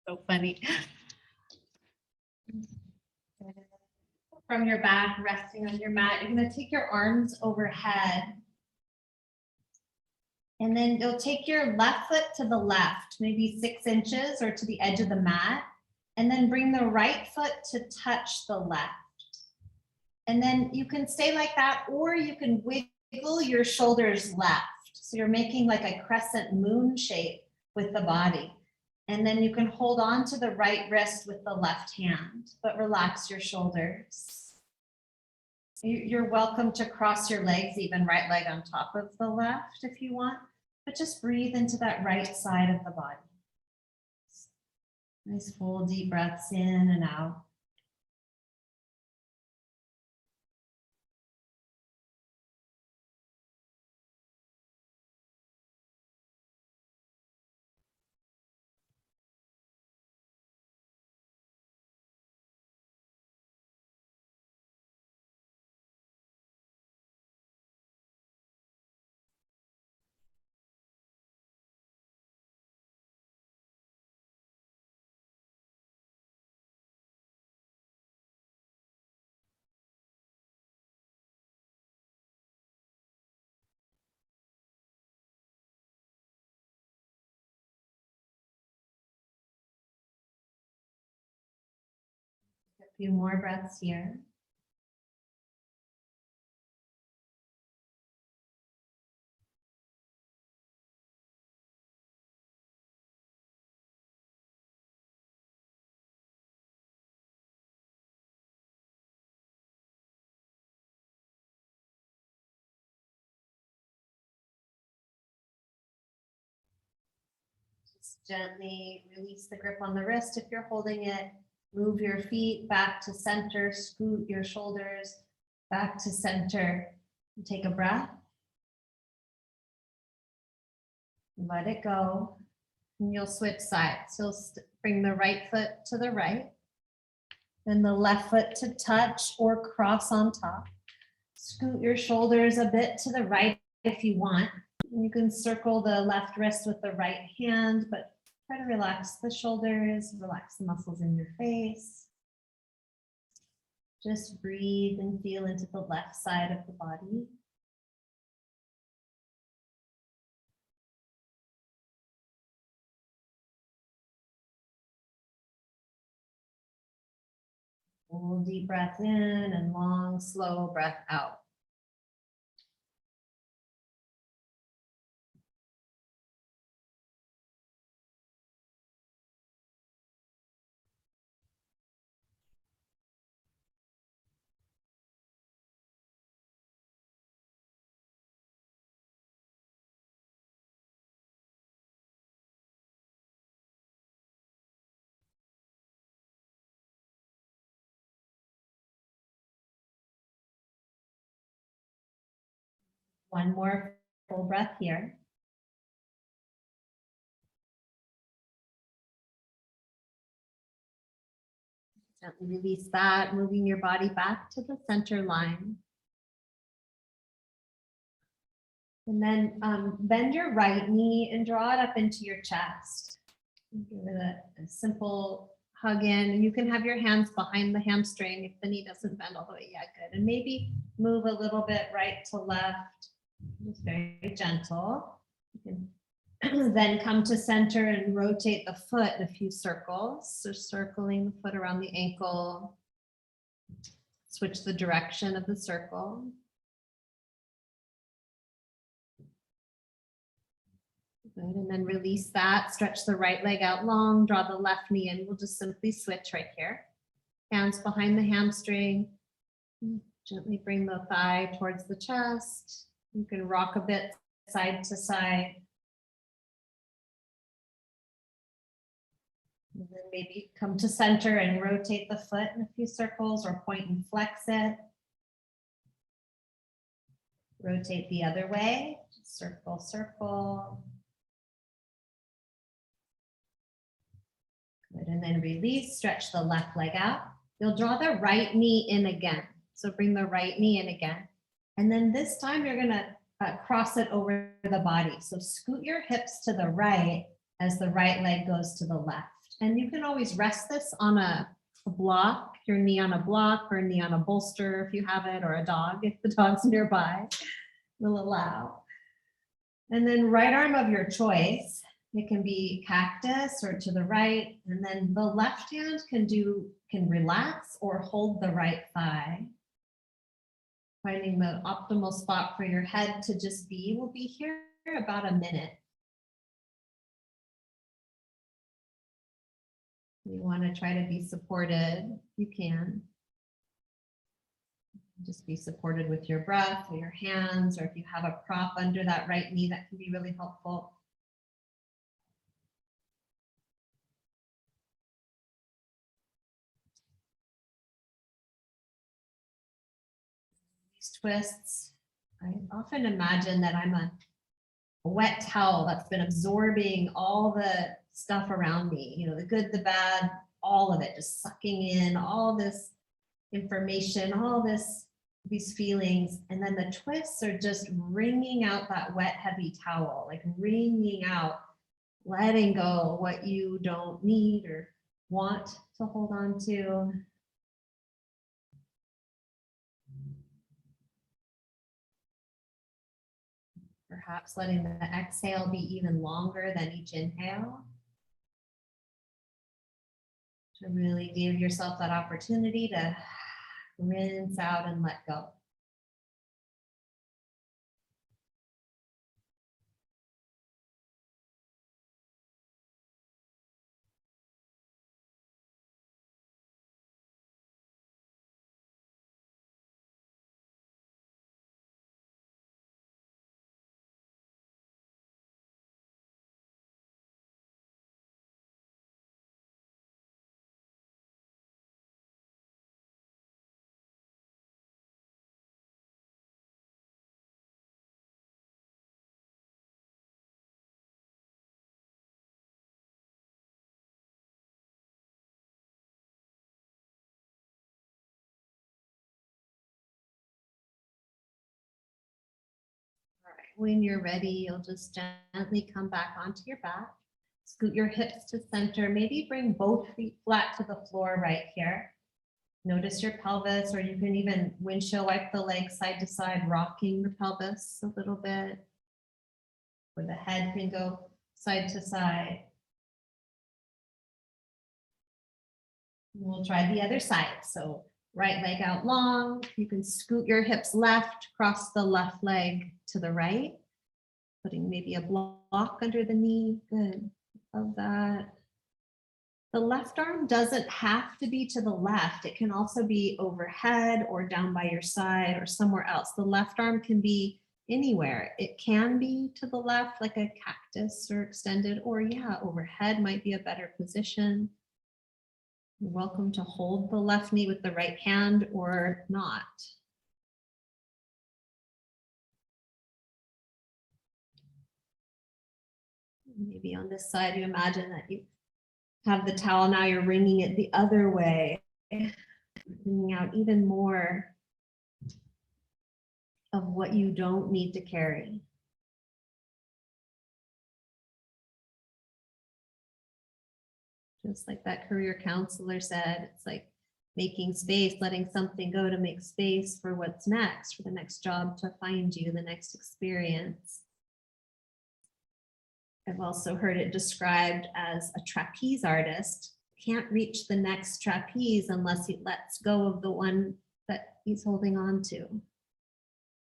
So funny. From your back, resting on your mat, you're gonna take your arms overhead. And then you'll take your left foot to the left, maybe 6 inches or to the edge of the mat. And then bring the right foot to touch the left. And then you can stay like that, or you can wiggle your shoulders left. So you're making like a crescent moon shape with the body. And then you can hold on to the right wrist with the left hand, but relax your shoulders. You're welcome to cross your legs, even right leg on top of the left if you want, but just breathe into that right side of the body. Nice full deep breaths in and out. A few more breaths here. Just gently release the grip on the wrist if you're holding it. Move your feet back to center, scoot your shoulders back to center. And take a breath. Let it go. And you'll switch sides. So bring the right foot to the right. Then the left foot to touch or cross on top. Scoot your shoulders a bit to the right if you want. You can circle the left wrist with the right hand, but try to relax the shoulders, relax the muscles in your face. Just breathe and feel into the left side of the body. Full deep breath in and long, slow breath out. One more full breath here. Gently release that, moving your body back to the center line. And then bend your right knee and draw it up into your chest. Give it a simple hug in, and you can have your hands behind the hamstring if the knee doesn't bend all the way yet. Good. And maybe move a little bit right to left. Just very gentle. You can then come to center and rotate the foot in a few circles. So circling the foot around the ankle. Switch the direction of the circle. Good. And then release that. Stretch the right leg out long. Draw the left knee in. We'll just simply switch right here. Hands behind the hamstring. Gently bring the thigh towards the chest. You can rock a bit side to side. And then maybe come to center and rotate the foot in a few circles, or point and flex it. Rotate the other way. Circle, circle. Good. And then release, stretch the left leg out. You'll draw the right knee in again. So bring the right knee in again. And then this time you're going to cross it over the body. So scoot your hips to the right as the right leg goes to the left. And you can always rest this on a block, your knee on a block or a knee on a bolster if you have it, or a dog if the dog's nearby will allow. And then right arm of your choice. It can be cactus or to the right. And then the left hand can relax or hold the right thigh. Finding the optimal spot for your head to just be. We'll be here about a minute. You want to try to be supported, you can. Just be supported with your breath or your hands, or if you have a prop under that right knee, that can be really helpful. These twists, I often imagine that I'm a wet towel that's been absorbing all the stuff around me, you know, the good, the bad, all of it, just sucking in all this information, all these feelings. And then the twists are just wringing out that wet, heavy towel, like wringing out, letting go what you don't need or want to hold on to. Perhaps letting the exhale be even longer than each inhale. To really give yourself that opportunity to rinse out and let go. When you're ready, you'll just gently come back onto your back. Scoot your hips to center. Maybe bring both feet flat to the floor right here. Notice your pelvis, or you can even windshield wipe the legs side to side, rocking the pelvis a little bit. Or the head can go side to side. We'll try the other side. So right leg out long. You can scoot your hips left, cross the left leg to the right, putting maybe a block under the knee. Good. Love that. The left arm doesn't have to be to the left. It can also be overhead or down by your side or somewhere else. The left arm can be anywhere. It can be to the left, like a cactus or extended, or yeah, overhead might be a better position. You're welcome to hold the left knee with the right hand or not. Maybe on this side, you imagine that you have the towel, now you're wringing it the other way, bringing out even more of what you don't need to carry. Just like that career counselor said, it's like making space, letting something go to make space for what's next, for the next job to find you, the next experience. I've also heard it described as a trapeze artist can't reach the next trapeze unless he lets go of the one that he's holding on to.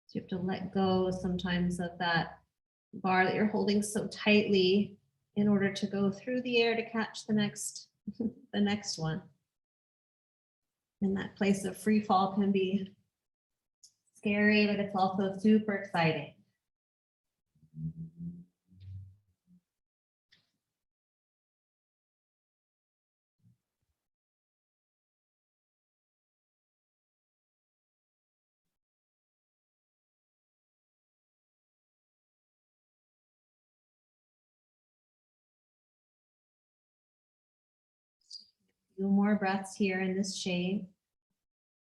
So you have to let go sometimes of that bar that you're holding so tightly in order to go through the air to catch the next one. And that place of free fall can be scary, but it's also super exciting. A few more breaths here in this shape.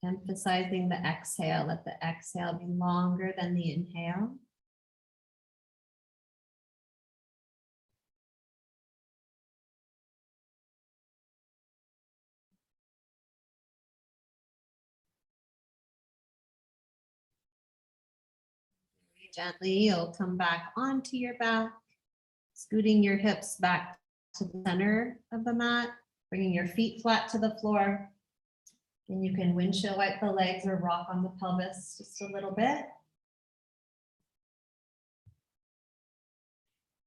Emphasizing the exhale. Let the exhale be longer than the inhale. Gently, you'll come back onto your back, scooting your hips back to the center of the mat, bringing your feet flat to the floor. And you can windshield wipe the legs or rock on the pelvis just a little bit.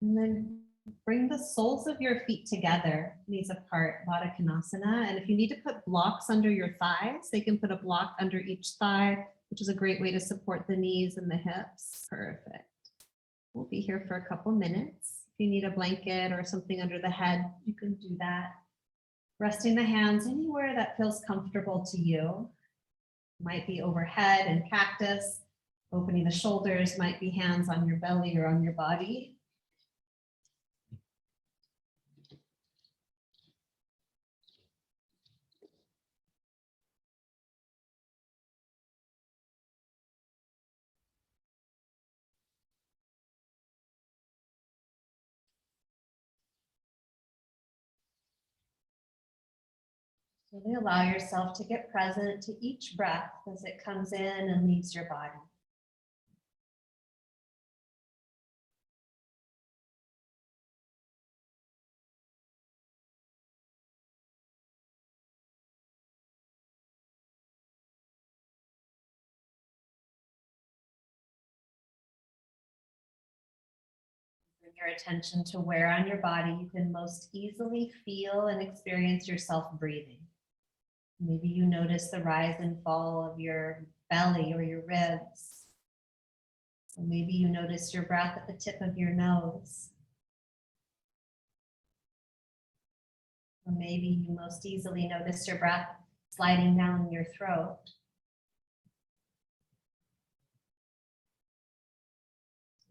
And then bring the soles of your feet together, knees apart, Baddha Konasana. And if you need to put blocks under your thighs, they can put a block under each thigh, which is a great way to support the knees and the hips. Perfect. We'll be here for a couple minutes. If you need a blanket or something under the head, you can do that. Resting the hands anywhere that feels comfortable to you. Might be overhead and cactus. Opening the shoulders, might be hands on your belly or on your body. Really allow yourself to get present to each breath as it comes in and leaves your body. Bring your attention to where on your body you can most easily feel and experience yourself breathing. Maybe you notice the rise and fall of your belly or your ribs. Or maybe you notice your breath at the tip of your nose. Or maybe you most easily notice your breath sliding down your throat.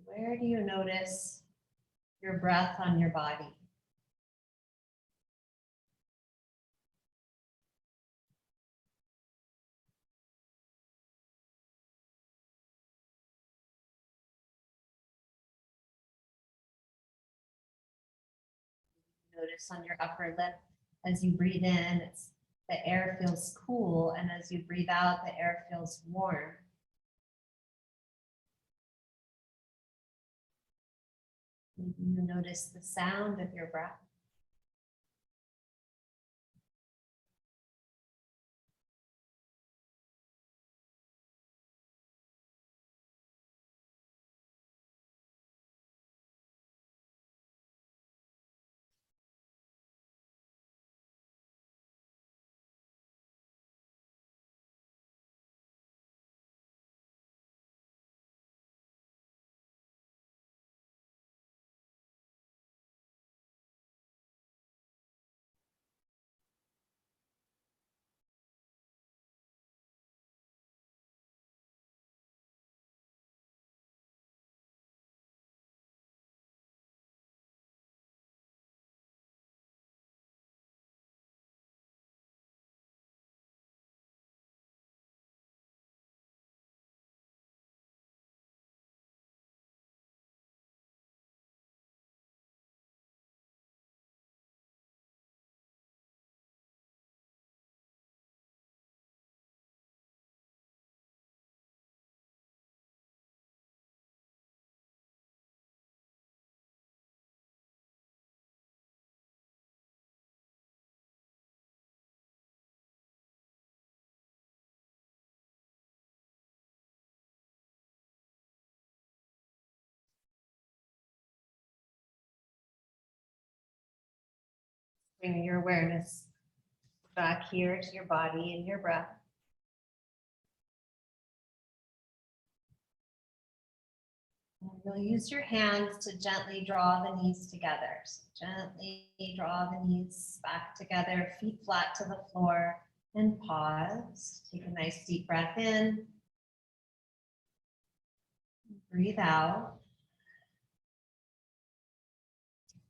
Where do you notice your breath on your body? Notice on your upper lip as you breathe in, the air feels cool, and as you breathe out, the air feels warm. Maybe you notice the sound of your breath. Bring your awareness back here to your body and your breath. And you'll use your hands to gently draw the knees together. So gently draw the knees back together, feet flat to the floor, and pause. Take a nice deep breath in. Breathe out.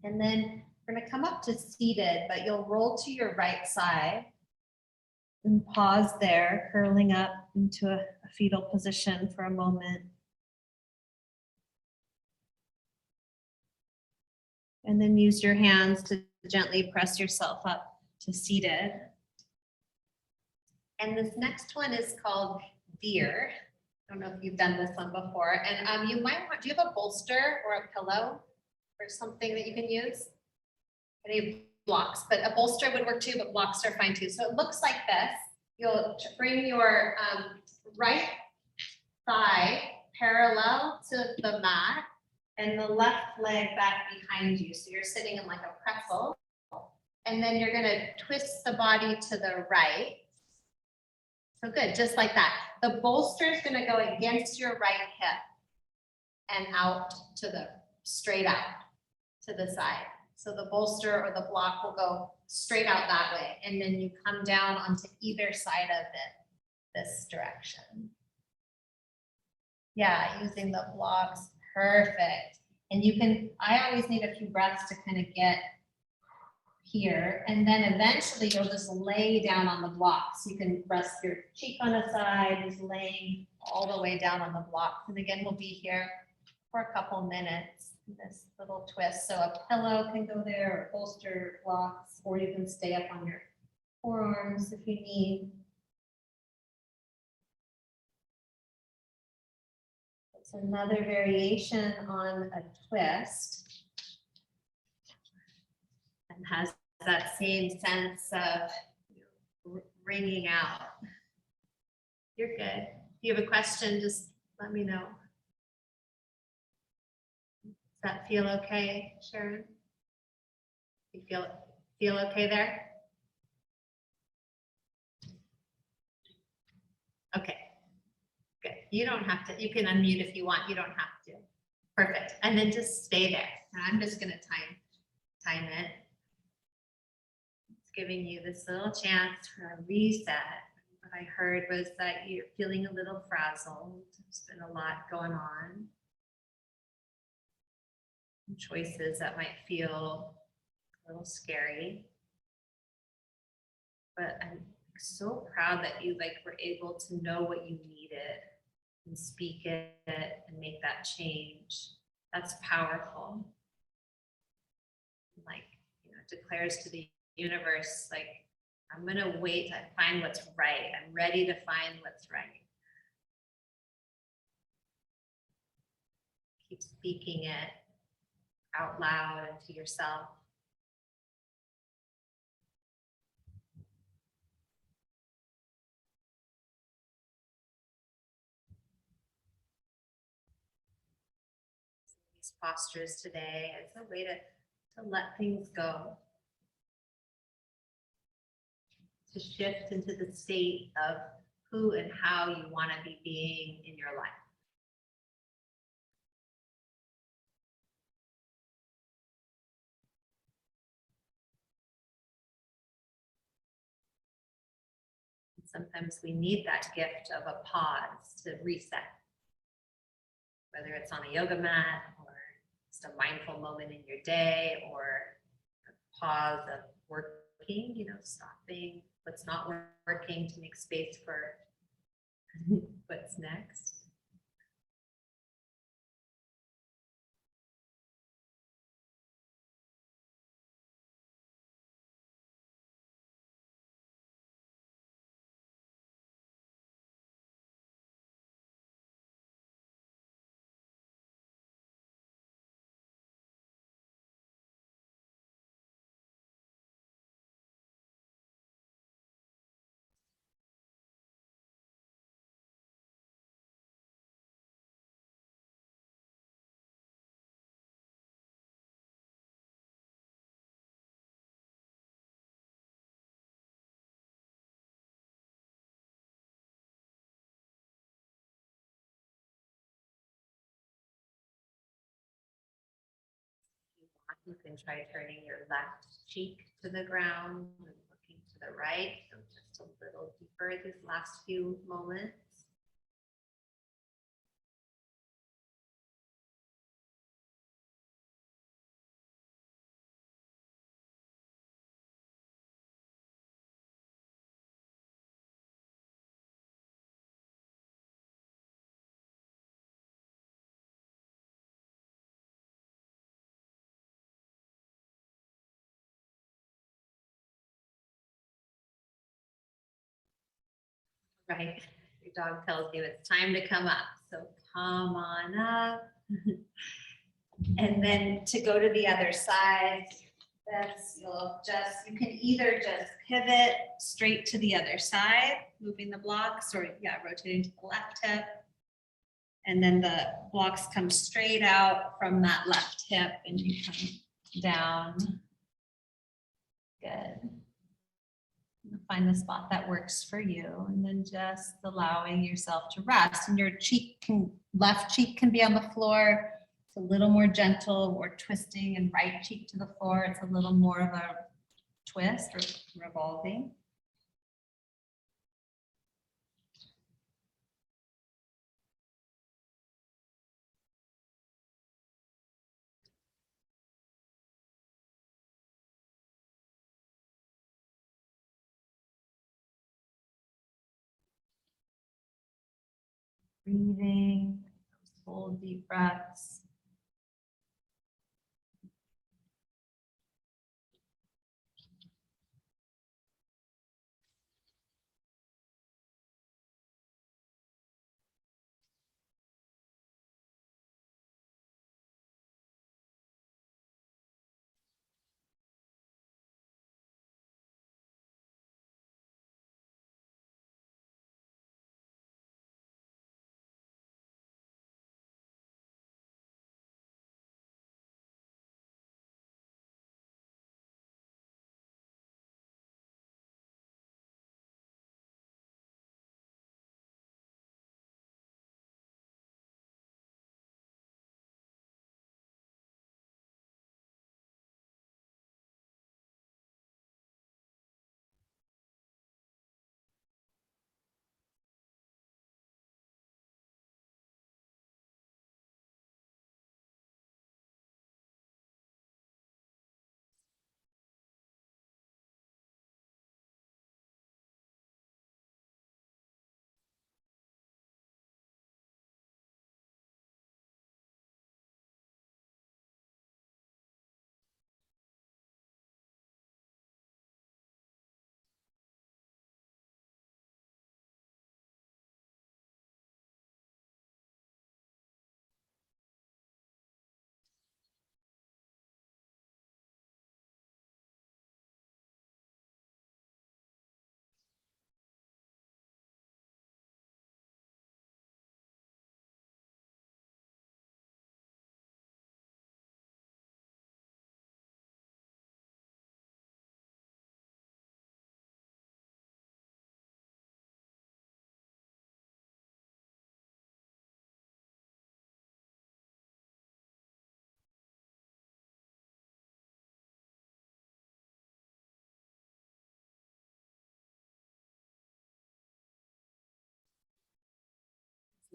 And then we're going to come up to seated, but you'll roll to your right side and pause there, curling up into a fetal position for a moment. And then use your hands to gently press yourself up to seated. And this next one is called deer. I don't know if you've done this one before, and you might want, do you have a bolster or a pillow or something that you can use? Any blocks, but a bolster would work too, but blocks are fine too. So it looks like this. You'll bring your right thigh parallel to the mat and the left leg back behind you. So you're sitting in like a pretzel. And then you're gonna twist the body to the right. So good, just like that. The bolster is gonna go against your right hip and out to the, straight out to the side. So the bolster or the block will go straight out that way. And then you come down onto either side of it, this direction. Yeah, using the blocks, perfect. And you can, I always need a few breaths to kind of get here. And then eventually you'll just lay down on the blocks. You can rest your cheek on a side, just laying all the way down on the blocks. And again, we'll be here for a couple minutes, this little twist. So a pillow can go there, or bolster, blocks, or you can stay up on your forearms if you need. It's another variation on a twist. And has that same sense of ringing out. You're good. If you have a question, just let me know. Does that feel okay, Sharon? You feel okay there? Okay, good. You don't have to, you can unmute if you want, you don't have to. Perfect. And then just stay there. And I'm just gonna time it. Giving you this little chance for a reset. What I heard was that you're feeling a little frazzled. There's been a lot going on. Choices that might feel a little scary. But I'm so proud that you were able to know what you needed and speak it and make that change. That's powerful. It declares to the universe, I'm gonna wait to find what's right. I'm ready to find what's right. Keep speaking it out loud and to yourself. These postures today as a way to let things go. To shift into the state of who and how you want to be being in your life. And sometimes we need that gift of a pause to reset. Whether it's on a yoga mat or just a mindful moment in your day or a pause of working, stopping what's not working to make space for what's next. You can try turning your left cheek to the ground and looking to the right, so just a little deeper these last few moments. Right. Your dog tells you it's time to come up. So come on up. And then to go to the other side, you can either just pivot straight to the other side, moving the blocks, or rotating to the left hip. And then the blocks come straight out from that left hip and you come down. Good. Find the spot that works for you, and then just allowing yourself to rest. And your left cheek can be on the floor. It's a little more gentle, or twisting, and right cheek to the floor. It's a little more of a twist or revolving. Breathing, full deep breaths.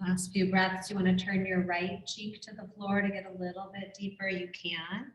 Last few breaths, you want to turn your right cheek to the floor to get a little bit deeper, you can.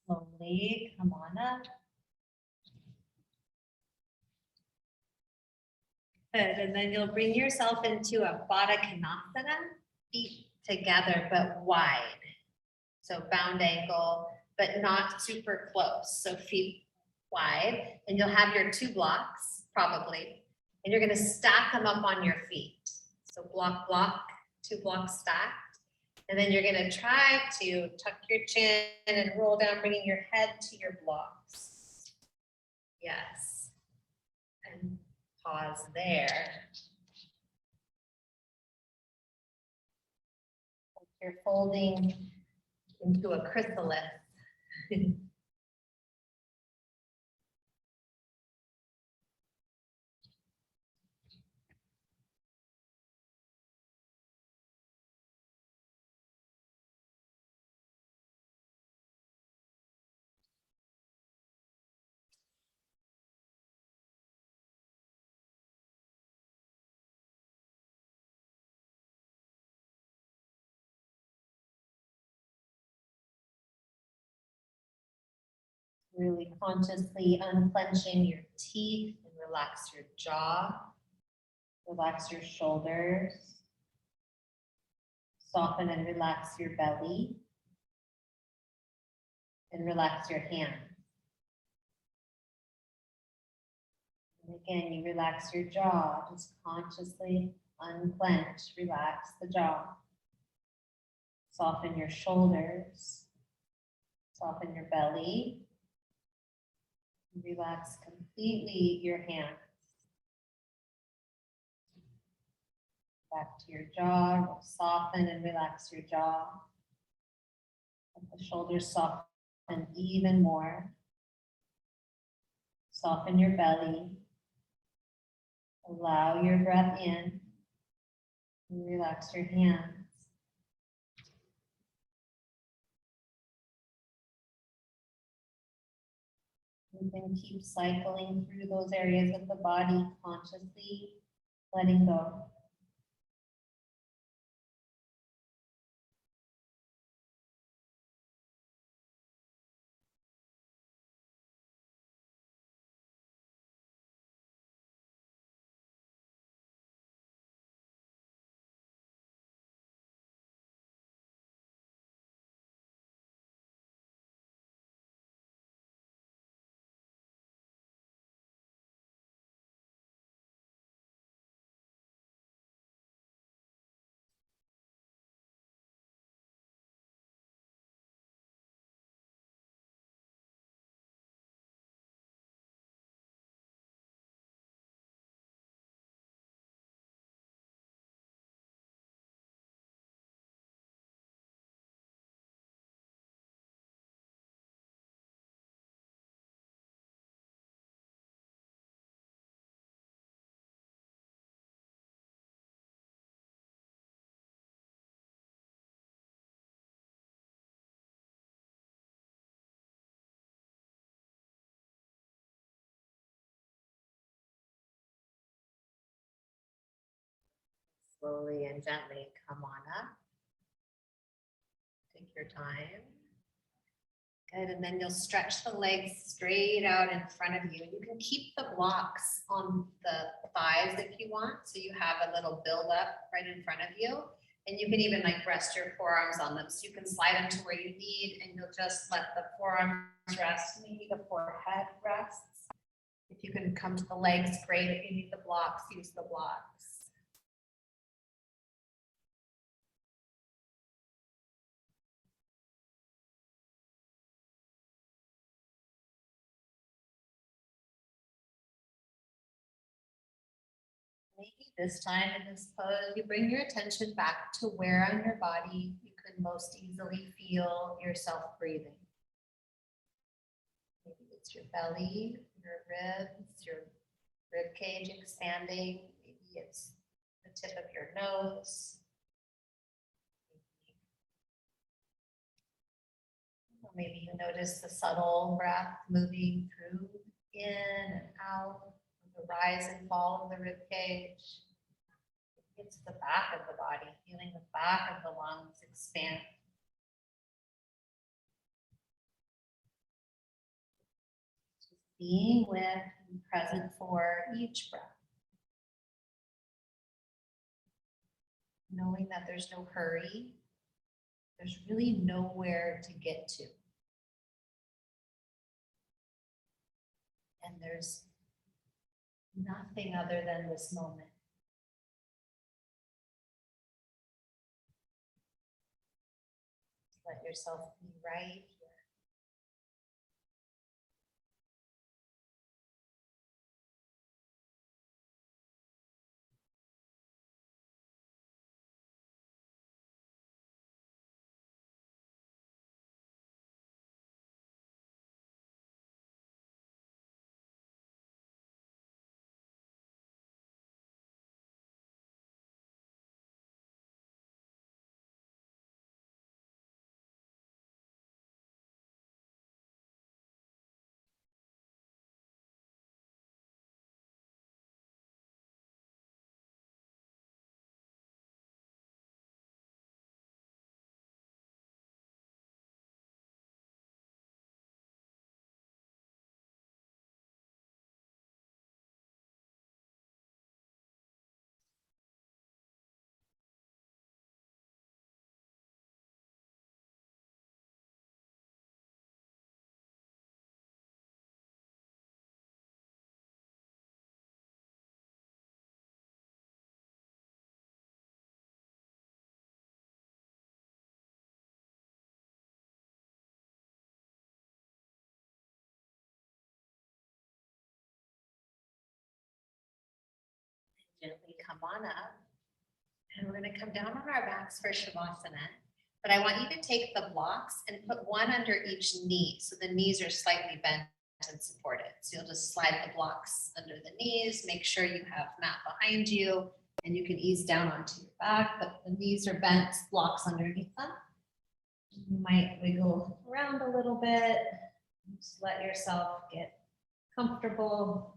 Slowly come on up. Good, and then you'll bring yourself into a Baddha Konasana, feet together but wide. So bound ankle, but not super close. So feet wide, and you'll have your 2 blocks probably, and you're gonna stack them up on your feet. So block, block, 2 blocks stacked. And then you're gonna try to tuck your chin and roll down, bringing your head to your blocks. Yes. And pause there. You're folding into a chrysalis. Really consciously unclenching your teeth and relax your jaw. Relax your shoulders. Soften and relax your belly. And relax your hands. And again, you relax your jaw. Just consciously unclench, relax the jaw. Soften your shoulders. Soften your belly. Relax completely your hands. Back to your jaw. Soften and relax your jaw. Let the shoulders soften even more. Soften your belly. Allow your breath in. And relax your hands. You can keep cycling through those areas of the body, consciously letting go. Slowly and gently come on up. Take your time. Good, and then you'll stretch the legs straight out in front of you. You can keep the blocks on the thighs if you want, so you have a little build-up right in front of you. And you can even like rest your forearms on them. So you can slide them to where you need, and you'll just let the forearms rest. Maybe the forehead rests. If you can come to the legs, great. If you need the blocks, use the blocks. Maybe this time in this pose, you bring your attention back to where on your body you could most easily feel yourself breathing. Maybe it's your belly, your ribs, your rib cage expanding. Maybe it's the tip of your nose. Maybe you notice the subtle breath moving through, in and out, the rise and fall of the rib cage. It's the back of the body, feeling the back of the lungs expand. Just being with and present for each breath. Knowing that there's no hurry, there's really nowhere to get to. And there's nothing other than this moment. Let yourself be right come on up. And we're going to come down on our backs for Shavasana. But I want you to take the blocks and put one under each knee. So the knees are slightly bent and supported. So you'll just slide the blocks under the knees, make sure you have mat behind you, and you can ease down onto your back, but the knees are bent, blocks underneath them. You might wiggle around a little bit. Just let yourself get comfortable.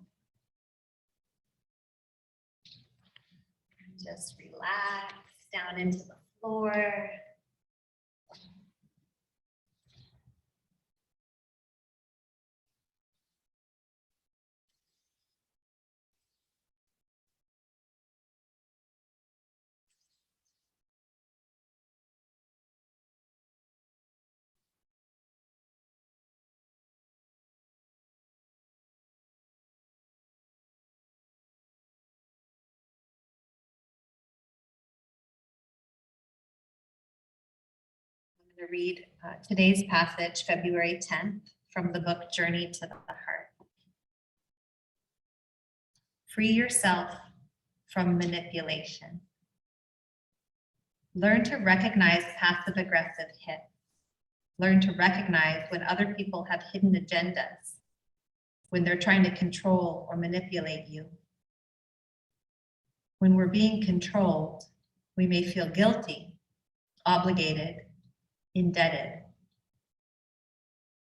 Just relax down into the floor. I'm going to read today's passage, February 10th, from the book Journey to the Heart. Free yourself from manipulation. Learn to recognize passive-aggressive hits. Learn to recognize when other people have hidden agendas, when they're trying to control or manipulate you. When we're being controlled, we may feel guilty, obligated, indebted.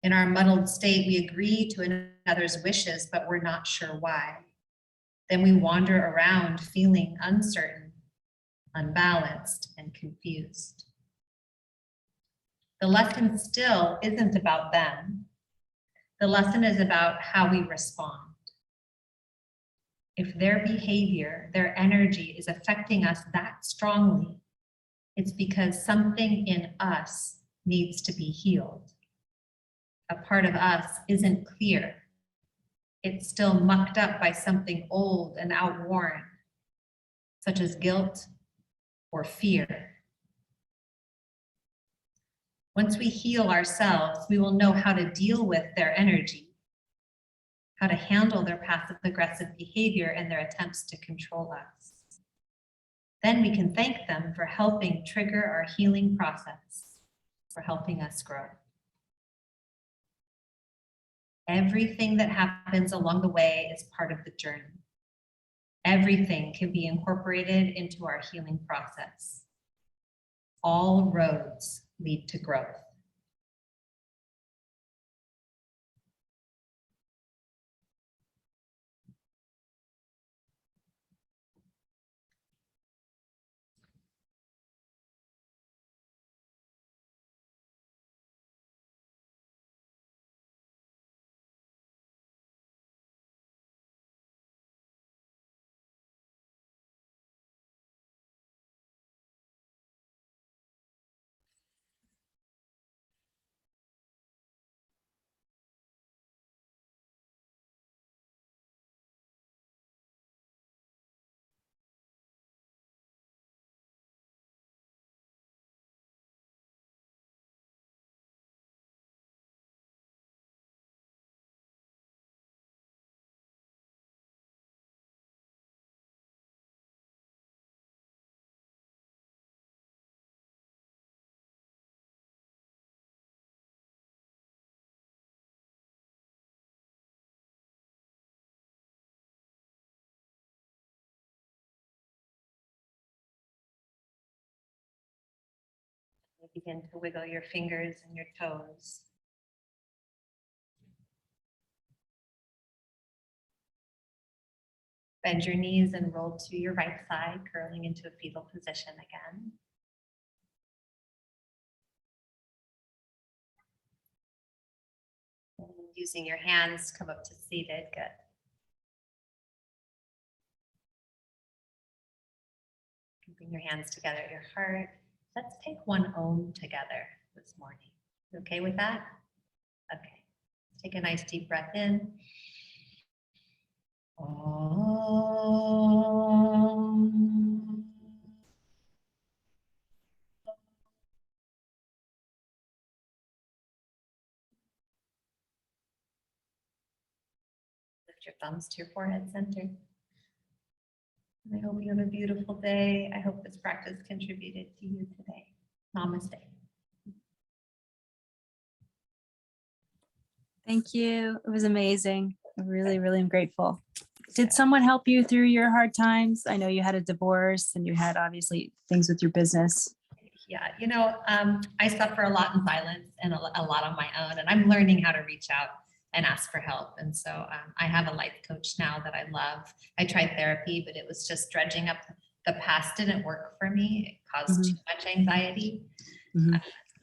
In our muddled state, we agree to another's wishes, but we're not sure why. Then we wander around feeling uncertain, unbalanced, and confused. The lesson still isn't about them. The lesson is about how we respond. If their behavior, their energy is affecting us that strongly, it's because something in us needs to be healed. A part of us isn't clear. It's still mucked up by something old and outworn, such as guilt or fear. Once we heal ourselves, we will know how to deal with their energy, how to handle their passive-aggressive behavior and their attempts to control us. Then we can thank them for helping trigger our healing process, for helping us grow. Everything that happens along the way is part of the journey. Everything can be incorporated into our healing process. All roads lead to growth. You begin to wiggle your fingers and your toes. Bend your knees and roll to your right side, curling into a fetal position again. And using your hands, come up to seated. Good. Bring your hands together at your heart. Let's take one Om together this morning. You okay with that? Okay. Take a nice deep breath in. Om. Lift your thumbs to your forehead center. And I hope you have a beautiful day. I hope this practice contributed to you today. Namaste. Thank you. It was amazing. I really, really am grateful. Did someone help you through your hard times? I know you had a divorce and you had obviously things with your business. Yeah, you know, I suffer a lot in silence and a lot on my own, and I'm learning how to reach out and ask for help. And so I have a life coach now that I love. I tried therapy, but it was just dredging up the past didn't work for me. It caused too much anxiety. Mhm.